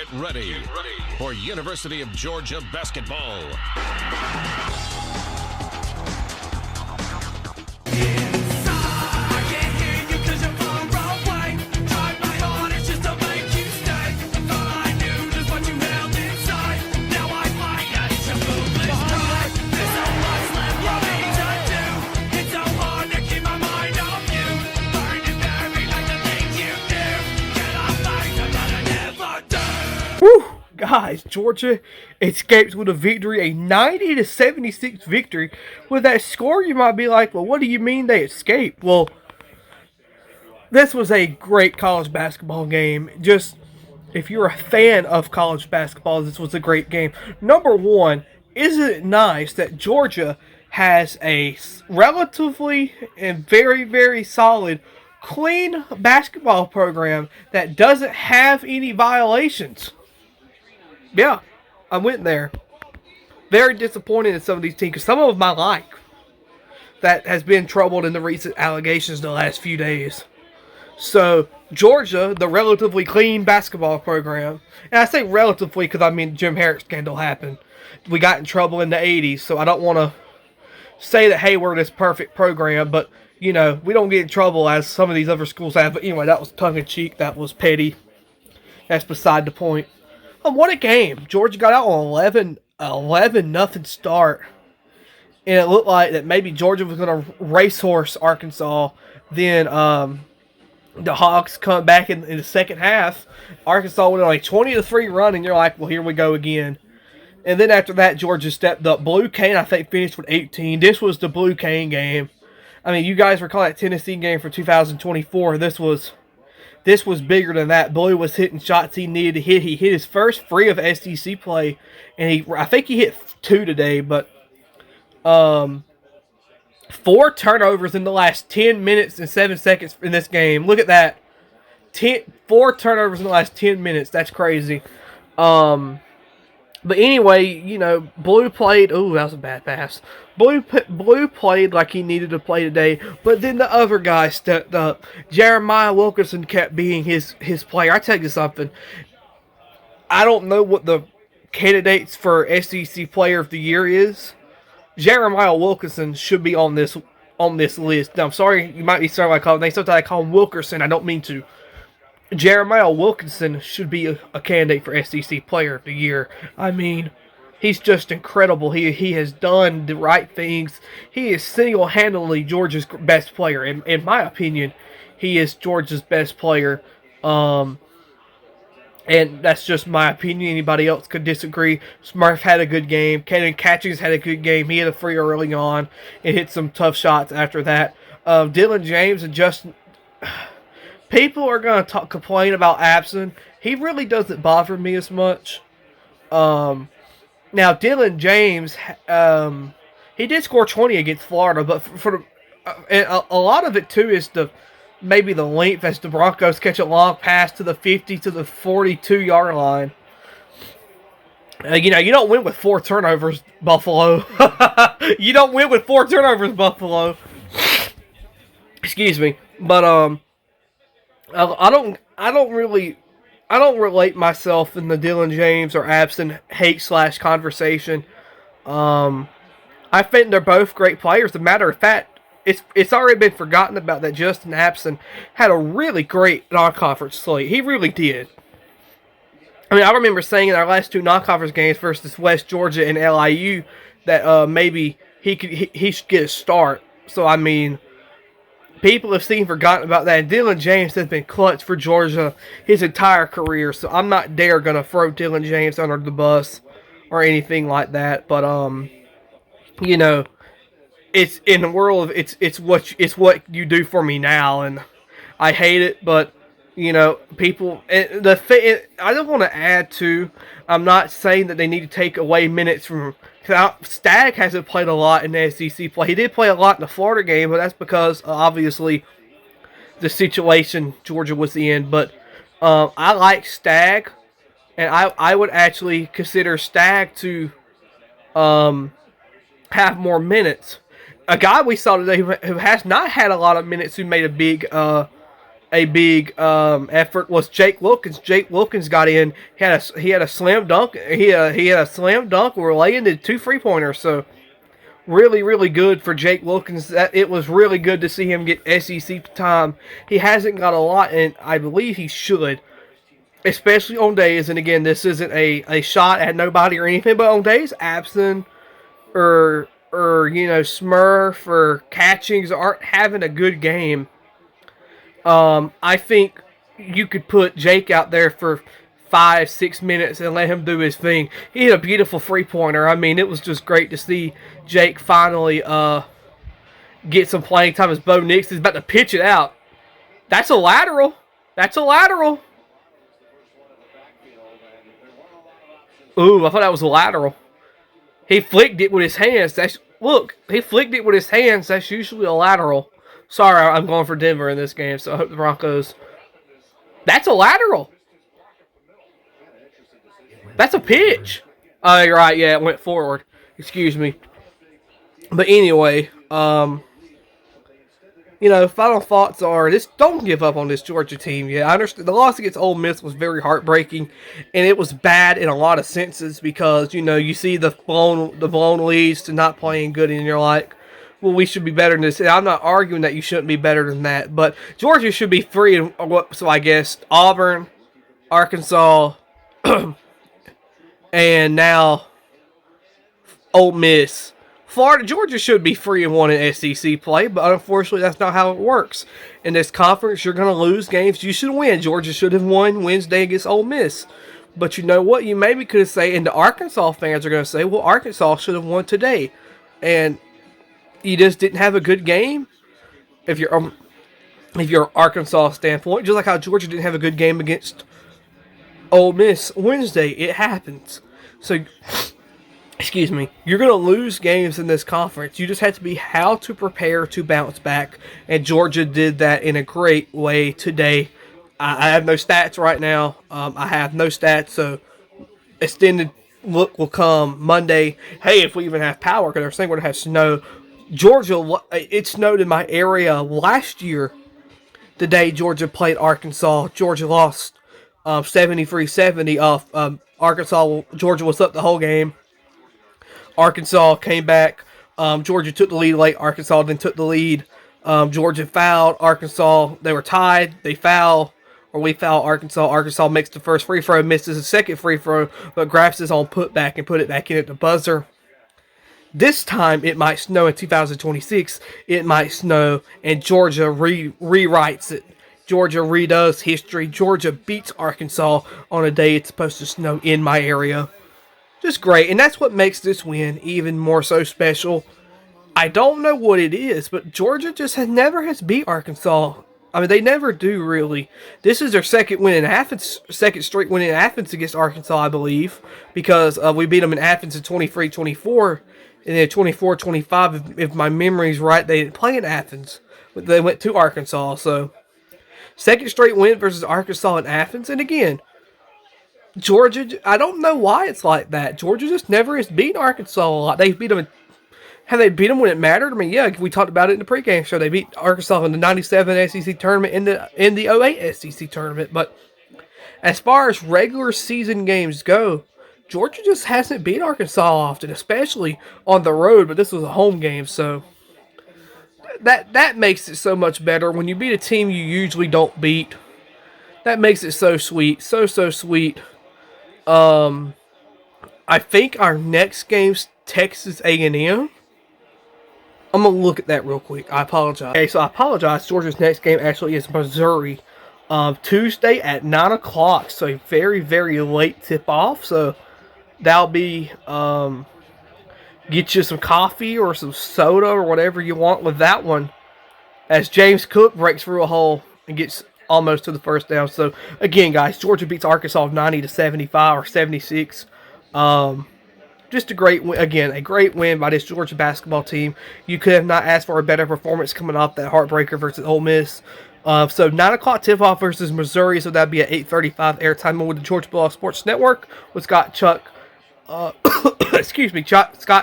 Get ready for University of Georgia basketball. Whew, guys, Georgia escapes with a victory, a 90-76 victory. With that score, you might be like, well, what do you mean they escaped? Well, this was a great college basketball game. Just, if you're a fan of college basketball, this was a great game. Number one, isn't it nice that Georgia has a relatively and very, very solid, clean basketball program that doesn't have any violations? Yeah, I went there. Very disappointed in some of these teams, because some of them I like. That has been troubled in the recent allegations the last few days. So, Georgia, the relatively clean basketball program, and I say relatively because I mean Jim Harris scandal happened. We got in trouble in the 80s, so I don't want to say that, hey, we're this perfect program, but, you know, we don't get in trouble as some of these other schools have. But anyway, that was tongue-in-cheek. That was petty. That's beside the point. What a game. Georgia got out on 11-0 start. And it looked like that maybe Georgia was going to racehorse Arkansas. Then the Hawks come back in the second half. Arkansas went on a 20-3 run, and you're like, well, here we go again. And then after that, Georgia stepped up. Blue Cane, I think, finished with 18. This was the Blue Cane game. I mean, you guys recall that Tennessee game for 2024. This was bigger than that. Blue was hitting shots he needed to hit. He hit his first free of SEC play, and I think he hit 2 today, but 4 turnovers in the last 10 minutes and 7 seconds in this game. Look at that. 4 turnovers in the last 10 minutes. That's crazy. But anyway, you know, Blue played. Ooh, that was a bad pass. Blue played like he needed to play today, but then the other guy stepped up. Jeremiah Wilkerson kept being his player. I tell you something. I don't know what the candidates for SEC Player of the Year is. Jeremiah Wilkerson should be on this list. Now, I'm sorry, you might be sorry I call him. Sometimes I call him Wilkerson. I don't mean to. Jeremiah Wilkinson should be a candidate for SEC Player of the Year. I mean, he's just incredible. He has done the right things. He is single-handedly Georgia's best player. In my opinion, he is Georgia's best player. And that's just my opinion. Anybody else could disagree. Smurf had a good game. Caden Catchings had a good game. He had a free early on and hit some tough shots after that. Dylan James and Justin... People are going to complain about Abson. He really doesn't bother me as much. Now, Dylan James, he did score 20 against Florida, but a lot of it, too, is maybe the length as the Broncos catch a long pass to the 50 to the 42-yard line. You know, you don't win with 4 turnovers, Buffalo. You don't win with 4 turnovers, Buffalo. Excuse me. But, I don't relate myself in the Dylan James or Abson hate/conversation. I think they're both great players. As a matter of fact, it's already been forgotten about that Justin Abson had a really great non-conference slate. He really did. I mean, I remember saying in our last 2 non-conference games versus West Georgia and LIU that maybe he should get a start. So, I mean, people have forgotten about that. And Dylan James has been clutch for Georgia his entire career. So I'm not going to throw Dylan James under the bus or anything like that. But, you know, it's in the world of it's what you do for me now. And I hate it, but, you know, people, I don't want to add to, I'm not saying that they need to take away minutes from, Stagg hasn't played a lot in the SEC play. He did play a lot in the Florida game, but that's because, obviously, the situation Georgia was in. But I like Stagg, and I would actually consider Stagg to have more minutes. A guy we saw today who has not had a lot of minutes, who made a big a big effort was Jake Wilkins. Jake Wilkins got in. He had a slam dunk. He had a slam dunk. We're laying the 2 3-pointers. So really, really good for Jake Wilkins. It was really good to see him get SEC time. He hasn't got a lot, and I believe he should, especially on days. And again, this isn't a shot at nobody or anything, but on days absent or Smurf or Catchings aren't having a good game. I think you could put Jake out there for 5-6 minutes and let him do his thing. He had a beautiful 3-pointer. I mean, it was just great to see Jake finally get some playing time as Bo Nix is about to pitch it out. That's a lateral. That's a lateral. Ooh, I thought that was a lateral. He flicked it with his hands. He flicked it with his hands. That's usually a lateral. Sorry, I'm going for Denver in this game, so I hope the Broncos. That's a lateral. That's a pitch. Oh, you're right. Yeah, it went forward. Excuse me. But anyway, final thoughts are this: don't give up on this Georgia team. Yeah, I understand the loss against Ole Miss was very heartbreaking, and it was bad in a lot of senses because you see the blown leads to not playing good, and you're like, well, we should be better than this. And I'm not arguing that you shouldn't be better than that, but Georgia should be 3 and so I guess Auburn, Arkansas, and now Ole Miss. Georgia should be 3-1 in SEC play, but unfortunately that's not how it works. In this conference, you're going to lose games you should win. Georgia should have won Wednesday against Ole Miss. But you know what? You maybe could say, and the Arkansas fans are going to say, well, Arkansas should have won today. And you just didn't have a good game. If you're Arkansas standpoint, just like how Georgia didn't have a good game against Ole Miss Wednesday, it happens. So, excuse me, you're going to lose games in this conference. You just have to be how to prepare to bounce back, and Georgia did that in a great way today. I have no stats right now. I have no stats, so extended look will come Monday. Hey, if we even have power, because they're saying we're going to have snow. Georgia, it snowed in my area last year. The day Georgia played Arkansas, Georgia lost 73-70 off Arkansas. Georgia was up the whole game. Arkansas came back. Georgia took the lead late. Arkansas then took the lead. Georgia fouled Arkansas. They were tied. They foul, or we foul Arkansas. Arkansas makes the first free throw, misses the second free throw, but grabs his own putback and put it back in at the buzzer. This time, it might snow in 2026. It might snow, and Georgia rewrites it. Georgia redoes history. Georgia beats Arkansas on a day it's supposed to snow in my area. Just great, and that's what makes this win even more so special. I don't know what it is, but Georgia just never has beat Arkansas. I mean, they never do, really. This is their second straight win in Athens against Arkansas, I believe, because we beat them in Athens in 23-24. And then 24-25, if my memory's right, they didn't play in Athens. But they went to Arkansas. So, second straight win versus Arkansas in Athens. And again, Georgia, I don't know why it's like that. Georgia just never has beaten Arkansas a lot. They've beat them. Have they beat them when it mattered? I mean, yeah, we talked about it in the pregame show. They beat Arkansas in the 97 SEC tournament, in the 08 SEC tournament. But as far as regular season games go, Georgia just hasn't beat Arkansas often, especially on the road, but this was a home game, so that makes it so much better. When you beat a team you usually don't beat, that makes it so sweet, so sweet. I think our next game's Texas A&M. I'm going to look at that real quick. I apologize. Okay, so I apologize. Georgia's next game actually is Missouri. Tuesday at 9 o'clock, so a very, very late tip-off, so that'll be, get you some coffee or some soda or whatever you want with that one. As James Cook breaks through a hole and gets almost to the first down. So, again, guys, Georgia beats Arkansas 90-75 or 76. Just a great win. Again, a great win by this Georgia basketball team. You could have not asked for a better performance coming off that heartbreaker versus Ole Miss. So 9 o'clock tip-off versus Missouri. So that'd be at 8:35 airtime with the Georgia Bulldog Sports Network. With Scott, Chuck,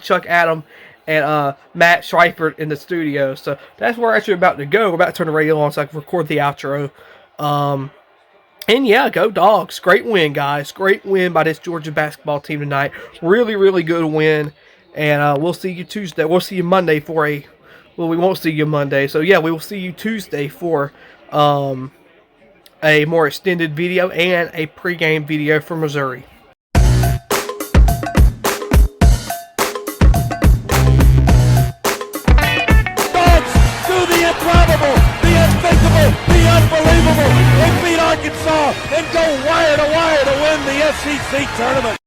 Chuck, Adam, and Matt Schreifert in the studio. So that's where we're actually about to go. We're about to turn the radio on so I can record the outro. And yeah, go Dogs. Great win, guys. Great win by this Georgia basketball team tonight. Really, really good win. And we'll see you Tuesday. We'll see you Monday for a. Well, we won't see you Monday. So yeah, we will see you Tuesday for a more extended video and a pregame video for Missouri. The unthinkable, the unbelievable. They beat Arkansas and go wire to wire to win the SEC tournament.